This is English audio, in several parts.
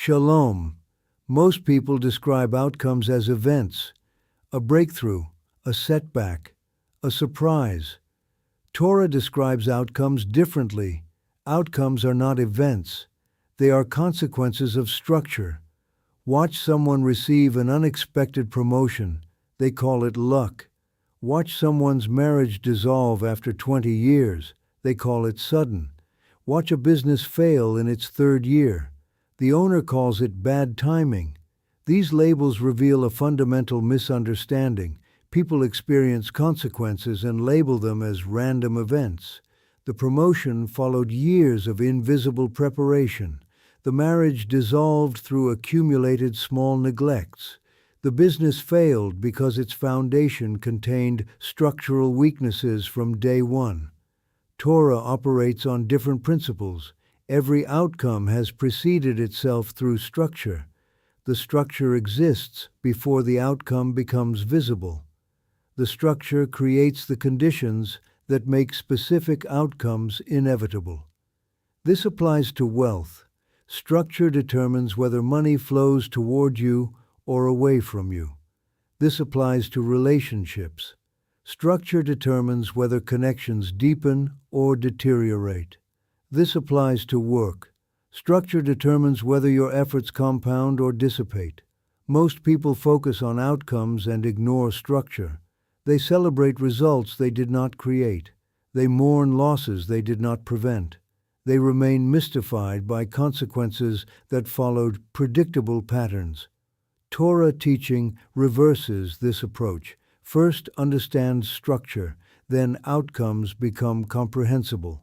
Shalom. Most people describe outcomes as events: a breakthrough, a setback, a surprise. Torah describes outcomes differently. Outcomes are not events. They are consequences of structure. Watch someone receive an unexpected promotion. They call it luck. Watch someone's marriage dissolve after 20 years. They call it sudden. Watch a business fail in its third year. The owner calls it bad timing. These labels reveal a fundamental misunderstanding. People experience consequences and label them as random events. The promotion followed years of invisible preparation. The marriage dissolved through accumulated small neglects. The business failed because its foundation contained structural weaknesses from day one. Torah operates on different principles. Every outcome has preceded itself through structure. The structure exists before the outcome becomes visible. The structure creates the conditions that make specific outcomes inevitable. This applies to wealth. Structure determines whether money flows toward you or away from you. This applies to relationships. Structure determines whether connections deepen or deteriorate. This applies to work. Structure determines whether your efforts compound or dissipate. Most people focus on outcomes and ignore structure. They celebrate results they did not create. They mourn losses they did not prevent. They remain mystified by consequences that followed predictable patterns. Torah teaching reverses this approach. First, understand structure, then outcomes become comprehensible.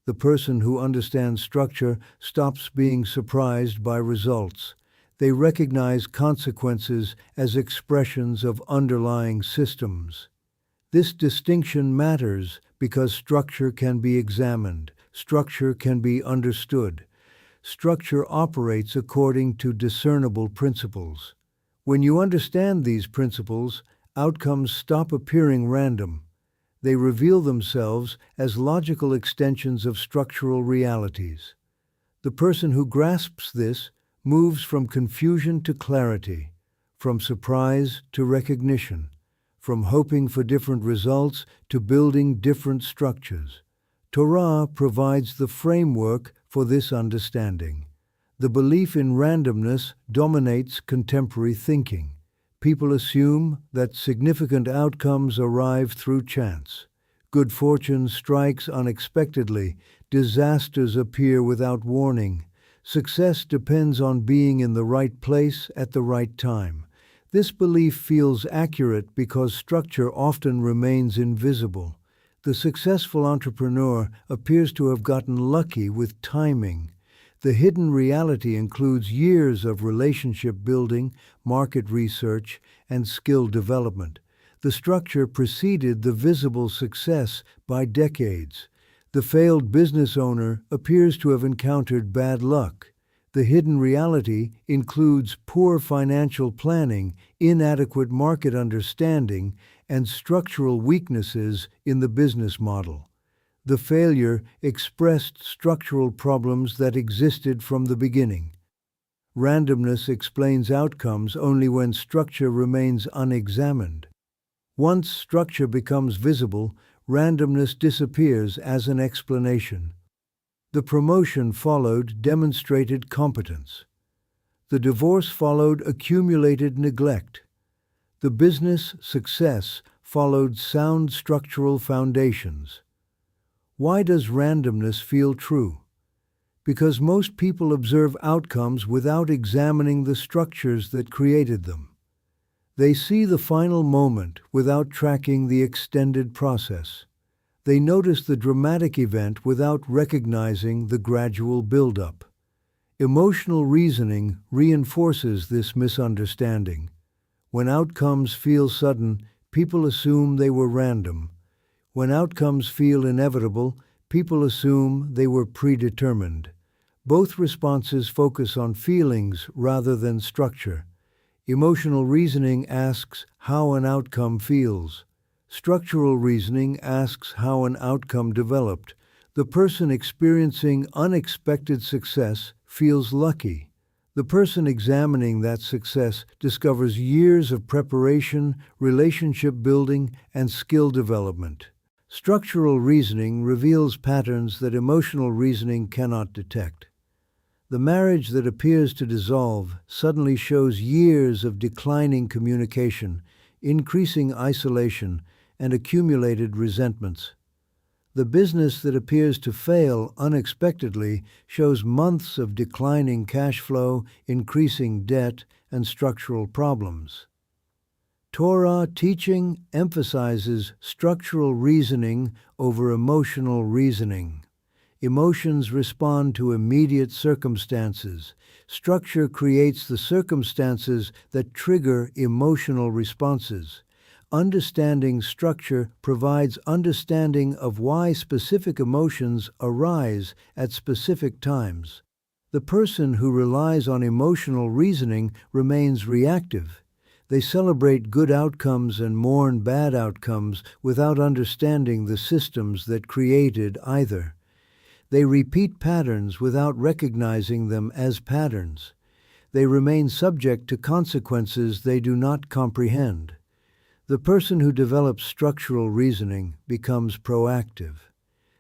The person who understands structure stops being surprised by results. They recognize consequences as expressions of underlying systems. This distinction matters because structure can be examined. Structure can be understood. Structure operates according to discernible principles. When you understand these principles, outcomes stop appearing random. They reveal themselves as logical extensions of structural realities. The person who grasps this moves from confusion to clarity, from surprise to recognition, from hoping for different results to building different structures. Torah provides the framework for this understanding. The belief in randomness dominates contemporary thinking. People assume that significant outcomes arrive through chance. Good fortune strikes unexpectedly. Disasters appear without warning. Success depends on being in the right place at the right time. This belief feels accurate because structure often remains invisible. The successful entrepreneur appears to have gotten lucky with timing. The hidden reality includes years of relationship building, market research, and skill development. The structure preceded the visible success by decades. The failed business owner appears to have encountered bad luck. The hidden reality includes poor financial planning, inadequate market understanding, and structural weaknesses in the business model. The failure expressed structural problems that existed from the beginning. Randomness explains outcomes only when structure remains unexamined. Once structure becomes visible, randomness disappears as an explanation. The promotion followed demonstrated competence. The divorce followed accumulated neglect. The business success followed sound structural foundations. Why does randomness feel true? Because most people observe outcomes without examining the structures that created them. They see the final moment without tracking the extended process. They notice the dramatic event without recognizing the gradual buildup. Emotional reasoning reinforces this misunderstanding. When outcomes feel sudden, people assume they were random. When outcomes feel inevitable, people assume they were predetermined. Both responses focus on feelings rather than structure. Emotional reasoning asks how an outcome feels. Structural reasoning asks how an outcome developed. The person experiencing unexpected success feels lucky. The person examining that success discovers years of preparation, relationship building, and skill development. Structural reasoning reveals patterns that emotional reasoning cannot detect. The marriage that appears to dissolve suddenly shows years of declining communication, increasing isolation, and accumulated resentments. The business that appears to fail unexpectedly shows months of declining cash flow, increasing debt, and structural problems. Torah teaching emphasizes structural reasoning over emotional reasoning. Emotions respond to immediate circumstances. Structure creates the circumstances that trigger emotional responses. Understanding structure provides understanding of why specific emotions arise at specific times. The person who relies on emotional reasoning remains reactive. They celebrate good outcomes and mourn bad outcomes without understanding the systems that created either. They repeat patterns without recognizing them as patterns. They remain subject to consequences they do not comprehend. The person who develops structural reasoning becomes proactive.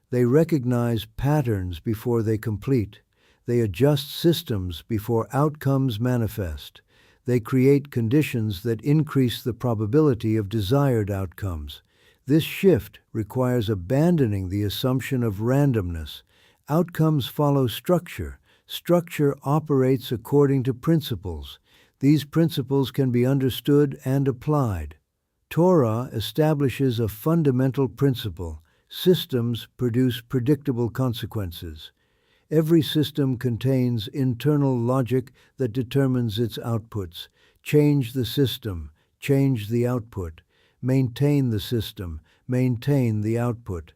They recognize patterns before they complete. They adjust systems before outcomes manifest. They create conditions that increase the probability of desired outcomes. This shift requires abandoning the assumption of randomness. Outcomes follow structure. Structure operates according to principles. These principles can be understood and applied. Torah establishes a fundamental principle. Systems produce predictable consequences. Every system contains internal logic that determines its outputs. Change the system, change the output. Maintain the system, maintain the output.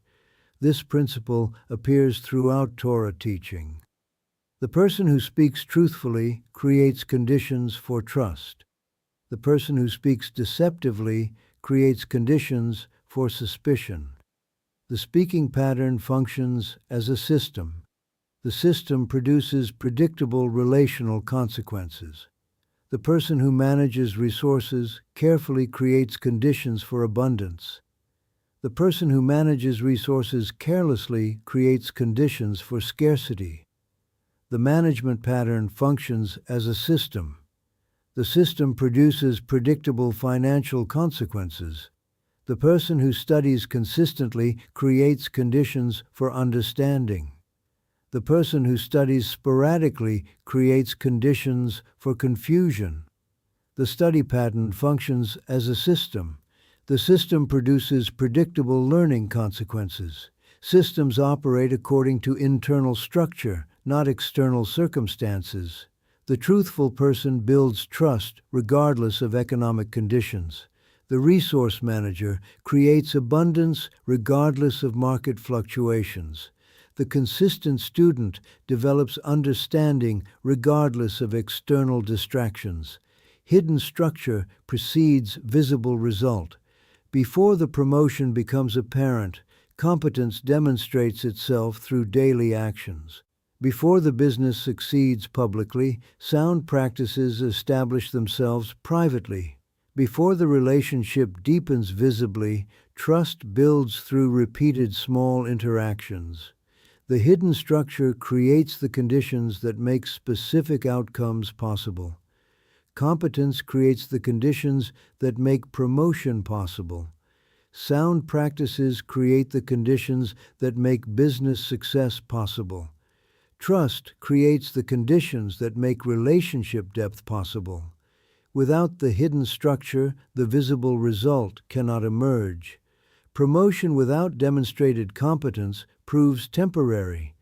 This principle appears throughout Torah teaching. The person who speaks truthfully creates conditions for trust. The person who speaks deceptively creates conditions for suspicion. The speaking pattern functions as a system. The system produces predictable relational consequences. The person who manages resources carefully creates conditions for abundance. The person who manages resources carelessly creates conditions for scarcity. The management pattern functions as a system. The system produces predictable financial consequences. The person who studies consistently creates conditions for understanding. The person who studies sporadically creates conditions for confusion. The study pattern functions as a system. The system produces predictable learning consequences. Systems operate according to internal structure, not external circumstances. The truthful person builds trust regardless of economic conditions. The resource manager creates abundance regardless of market fluctuations. The consistent student develops understanding regardless of external distractions. Hidden structure precedes visible result. Before the promotion becomes apparent, competence demonstrates itself through daily actions. Before the business succeeds publicly, sound practices establish themselves privately. Before the relationship deepens visibly, trust builds through repeated small interactions. The hidden structure creates the conditions that make specific outcomes possible. Competence creates the conditions that make promotion possible. Sound practices create the conditions that make business success possible. Trust creates the conditions that make relationship depth possible. Without the hidden structure, the visible result cannot emerge. Promotion without demonstrated competence proves temporary.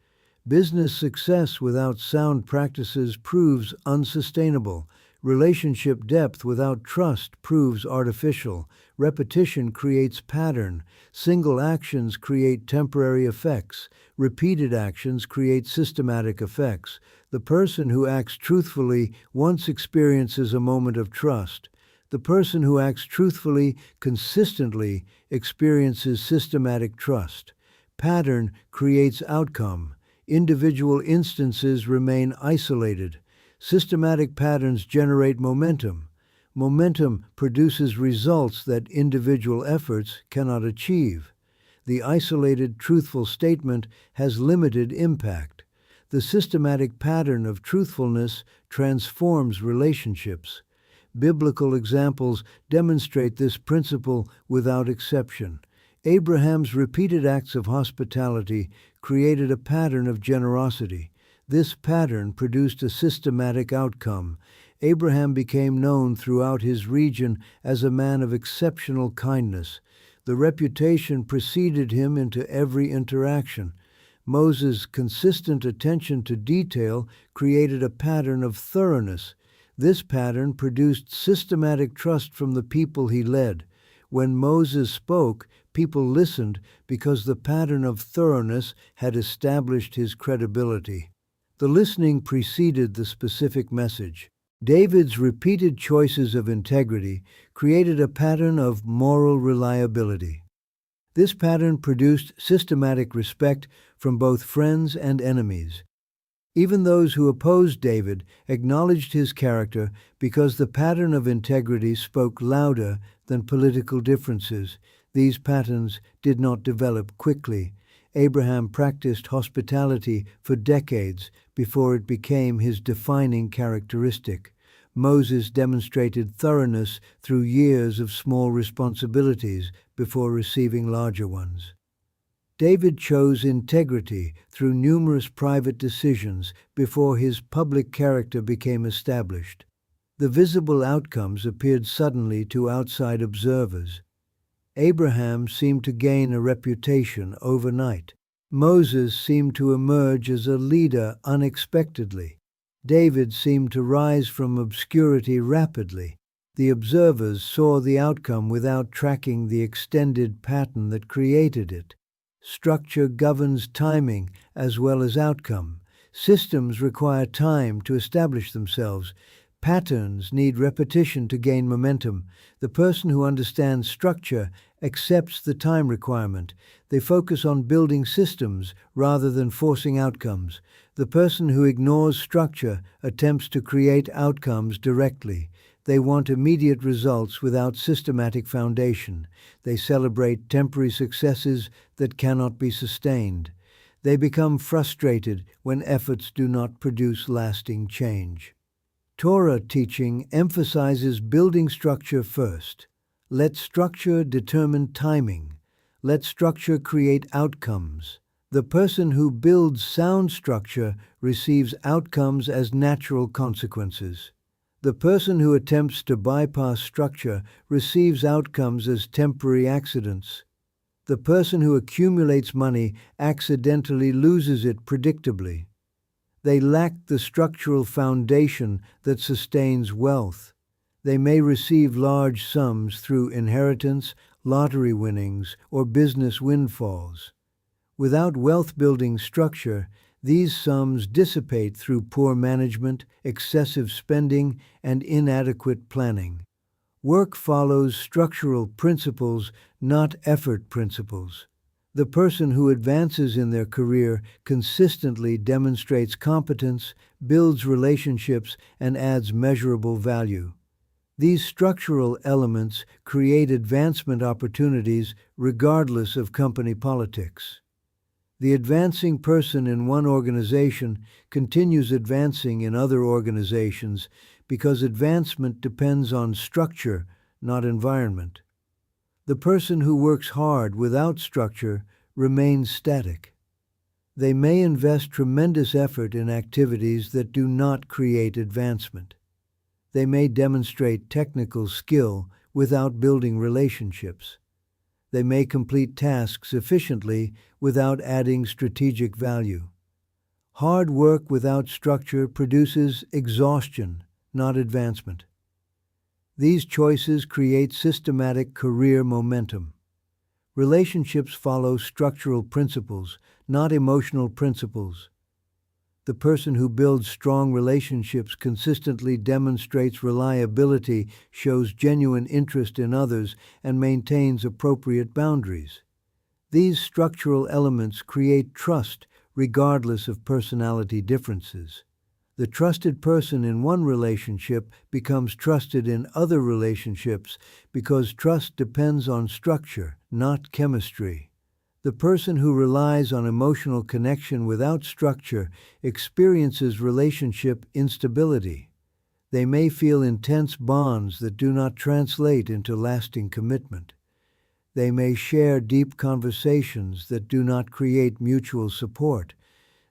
Business success without sound practices proves unsustainable. Relationship depth without trust proves artificial. Repetition creates pattern. Single actions create temporary effects. Repeated actions create systematic effects. The person who acts truthfully once experiences a moment of trust. The person who acts truthfully consistently experiences systematic trust. Pattern creates outcome. Individual instances remain isolated. Systematic patterns generate momentum. Momentum produces results that individual efforts cannot achieve. The isolated, truthful statement has limited impact. The systematic pattern of truthfulness transforms relationships. Biblical examples demonstrate this principle without exception. Abraham's repeated acts of hospitality created a pattern of generosity. This pattern produced a systematic outcome. Abraham became known throughout his region as a man of exceptional kindness. The reputation preceded him into every interaction. Moses' consistent attention to detail created a pattern of thoroughness. This pattern produced systematic trust from the people he led. When Moses spoke, people listened because the pattern of thoroughness had established his credibility. The listening preceded the specific message. David's repeated choices of integrity created a pattern of moral reliability. This pattern produced systematic respect from both friends and enemies. Even those who opposed David acknowledged his character because the pattern of integrity spoke louder than political differences. These patterns did not develop quickly. Abraham practiced hospitality for decades before it became his defining characteristic. Moses demonstrated thoroughness through years of small responsibilities before receiving larger ones. David chose integrity through numerous private decisions before his public character became established. The visible outcomes appeared suddenly to outside observers. Abraham seemed to gain a reputation overnight. Moses seemed to emerge as a leader unexpectedly. David seemed to rise from obscurity rapidly. The observers saw the outcome without tracking the extended pattern that created it. Structure governs timing as well as outcome. Systems require time to establish themselves. Patterns need repetition to gain momentum. The person who understands structure accepts the time requirement. They focus on building systems rather than forcing outcomes. The person who ignores structure attempts to create outcomes directly. They want immediate results without systematic foundation. They celebrate temporary successes that cannot be sustained. They become frustrated when efforts do not produce lasting change. Torah teaching emphasizes building structure first. Let structure determine timing. Let structure create outcomes. The person who builds sound structure receives outcomes as natural consequences. The person who attempts to bypass structure receives outcomes as temporary accidents. The person who accumulates money accidentally loses it predictably. They lack the structural foundation that sustains wealth. They may receive large sums through inheritance, lottery winnings, or business windfalls. Without wealth-building structure, these sums dissipate through poor management, excessive spending, and inadequate planning. Work follows structural principles, not effort principles. The person who advances in their career consistently demonstrates competence, builds relationships, and adds measurable value. These structural elements create advancement opportunities regardless of company politics. The advancing person in one organization continues advancing in other organizations because advancement depends on structure, not environment. The person who works hard without structure remains static. They may invest tremendous effort in activities that do not create advancement. They may demonstrate technical skill without building relationships. They may complete tasks efficiently without adding strategic value. Hard work without structure produces exhaustion, not advancement. These choices create systematic career momentum. Relationships follow structural principles, not emotional principles. The person who builds strong relationships consistently demonstrates reliability, shows genuine interest in others, and maintains appropriate boundaries. These structural elements create trust regardless of personality differences. The trusted person in one relationship becomes trusted in other relationships because trust depends on structure, not chemistry. The person who relies on emotional connection without structure experiences relationship instability. They may feel intense bonds that do not translate into lasting commitment. They may share deep conversations that do not create mutual support.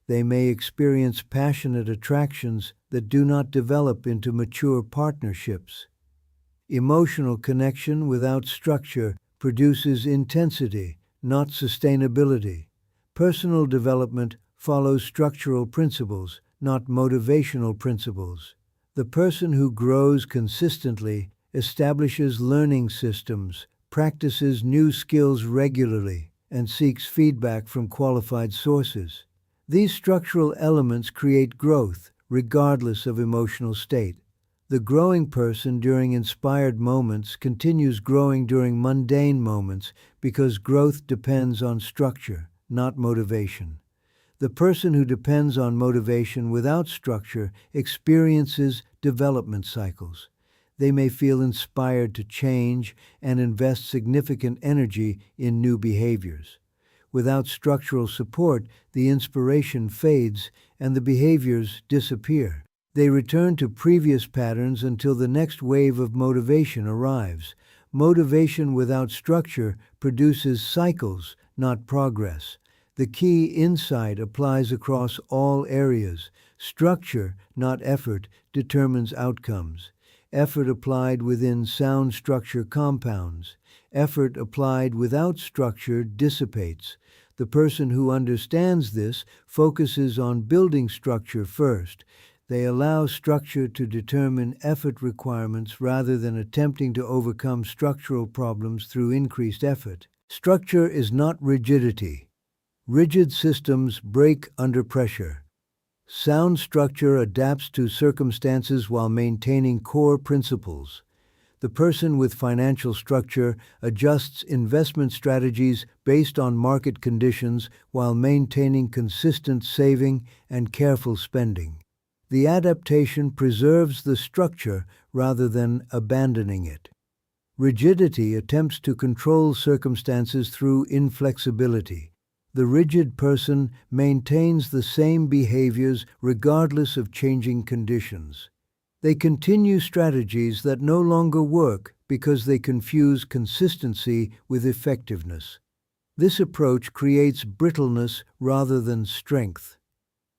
They may experience passionate attractions that do not develop into mature partnerships. Emotional connection without structure produces intensity, not sustainability. Personal development follows structural principles, not motivational principles. The person who grows consistently establishes learning systems, practices new skills regularly, and seeks feedback from qualified sources. These structural elements create growth, regardless of emotional state. The growing person during inspired moments continues growing during mundane moments because growth depends on structure, not motivation. The person who depends on motivation without structure experiences development cycles. They may feel inspired to change and invest significant energy in new behaviors. Without structural support, the inspiration fades and the behaviors disappear. They return to previous patterns until the next wave of motivation arrives. Motivation without structure produces cycles, not progress. The key insight applies across all areas. Structure, not effort, determines outcomes. Effort applied within sound structure compounds. Effort applied without structure dissipates. The person who understands this focuses on building structure first. They allow structure to determine effort requirements rather than attempting to overcome structural problems through increased effort. Structure is not rigidity. Rigid systems break under pressure. Sound structure adapts to circumstances while maintaining core principles. The person with financial structure adjusts investment strategies based on market conditions while maintaining consistent saving and careful spending. The adaptation preserves the structure rather than abandoning it. Rigidity attempts to control circumstances through inflexibility. The rigid person maintains the same behaviors regardless of changing conditions. They continue strategies that no longer work because they confuse consistency with effectiveness. This approach creates brittleness rather than strength.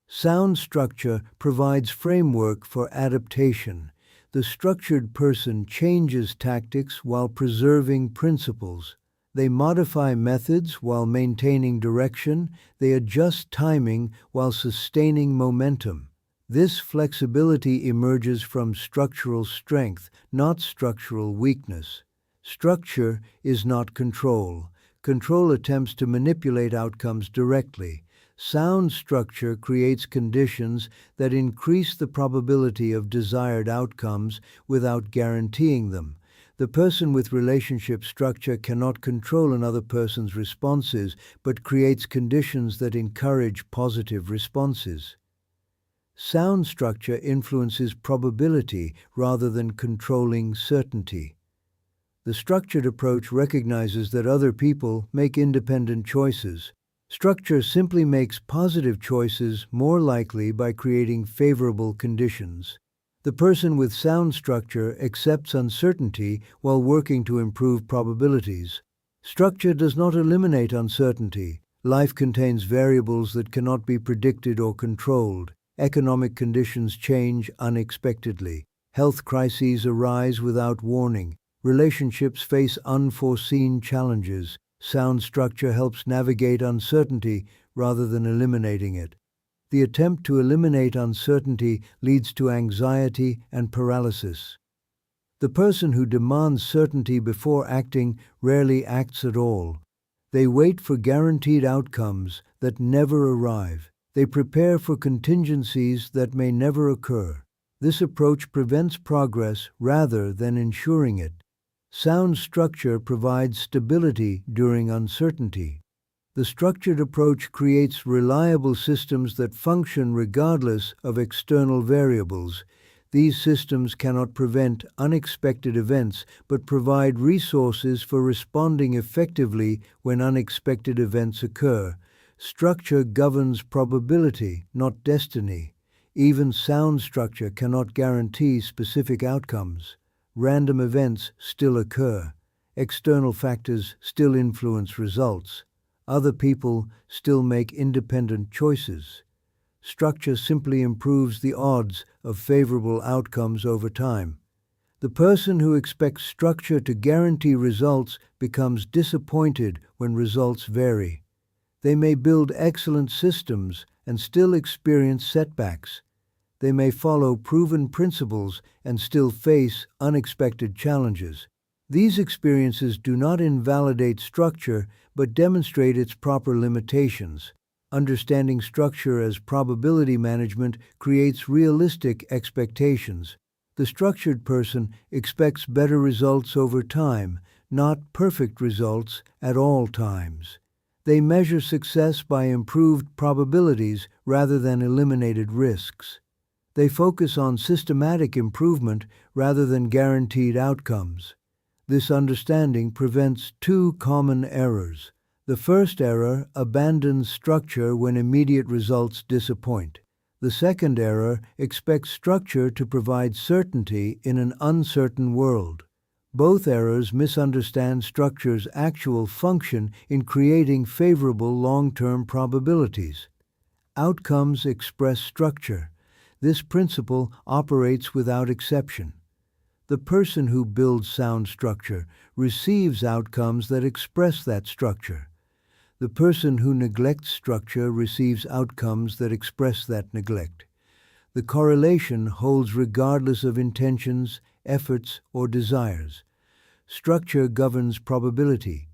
Sound structure provides framework for adaptation. The structured person changes tactics while preserving principles. They modify methods while maintaining direction. They adjust timing while sustaining momentum. This flexibility emerges from structural strength, not structural weakness. Structure is not control. Control attempts to manipulate outcomes directly. Sound structure creates conditions that increase the probability of desired outcomes without guaranteeing them. The person with relationship structure cannot control another person's responses, but creates conditions that encourage positive responses. Sound structure influences probability rather than controlling certainty. The structured approach recognizes that other people make independent choices. Structure simply makes positive choices more likely by creating favorable conditions. The person with sound structure accepts uncertainty while working to improve probabilities. Structure does not eliminate uncertainty. Life contains variables that cannot be predicted or controlled. Economic conditions change unexpectedly. Health crises arise without warning. Relationships face unforeseen challenges. Sound structure helps navigate uncertainty rather than eliminating it. The attempt to eliminate uncertainty leads to anxiety and paralysis. The person who demands certainty before acting rarely acts at all. They wait for guaranteed outcomes that never arrive. They prepare for contingencies that may never occur. This approach prevents progress rather than ensuring it. Sound structure provides stability during uncertainty. The structured approach creates reliable systems that function regardless of external variables. These systems cannot prevent unexpected events, but provide resources for responding effectively when unexpected events occur. Structure governs probability, not destiny. Even sound structure cannot guarantee specific outcomes. Random events still occur. External factors still influence results. Other people still make independent choices. Structure simply improves the odds of favorable outcomes over time. The person who expects structure to guarantee results becomes disappointed when results vary. They may build excellent systems and still experience setbacks. They may follow proven principles and still face unexpected challenges. These experiences do not invalidate structure, but demonstrate its proper limitations. Understanding structure as probability management creates realistic expectations. The structured person expects better results over time, not perfect results at all times. They measure success by improved probabilities rather than eliminated risks. They focus on systematic improvement rather than guaranteed outcomes. This understanding prevents two common errors. The first error abandons structure when immediate results disappoint. The second error expects structure to provide certainty in an uncertain world. Both errors misunderstand structure's actual function in creating favorable long-term probabilities. Outcomes express structure. This principle operates without exception. The person who builds sound structure receives outcomes that express that structure. The person who neglects structure receives outcomes that express that neglect. The correlation holds regardless of intentions, efforts, or desires. Structure governs probability.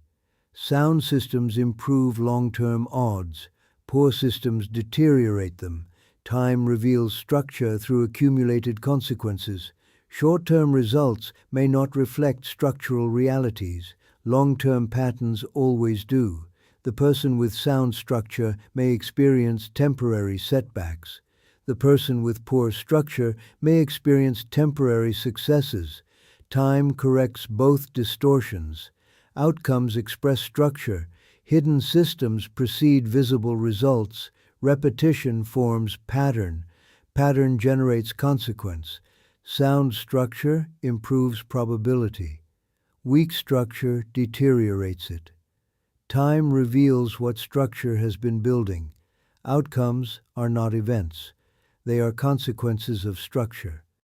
Sound systems improve long-term odds. Poor systems deteriorate them. Time reveals structure through accumulated consequences. Short-term results may not reflect structural realities. Long-term patterns always do. The person with sound structure may experience temporary setbacks. The person with poor structure may experience temporary successes. Time corrects both distortions. Outcomes express structure. Hidden systems precede visible results. Repetition forms pattern. Pattern generates consequence. Sound structure improves probability. Weak structure deteriorates it. Time reveals what structure has been building. Outcomes are not events. They are consequences of structure.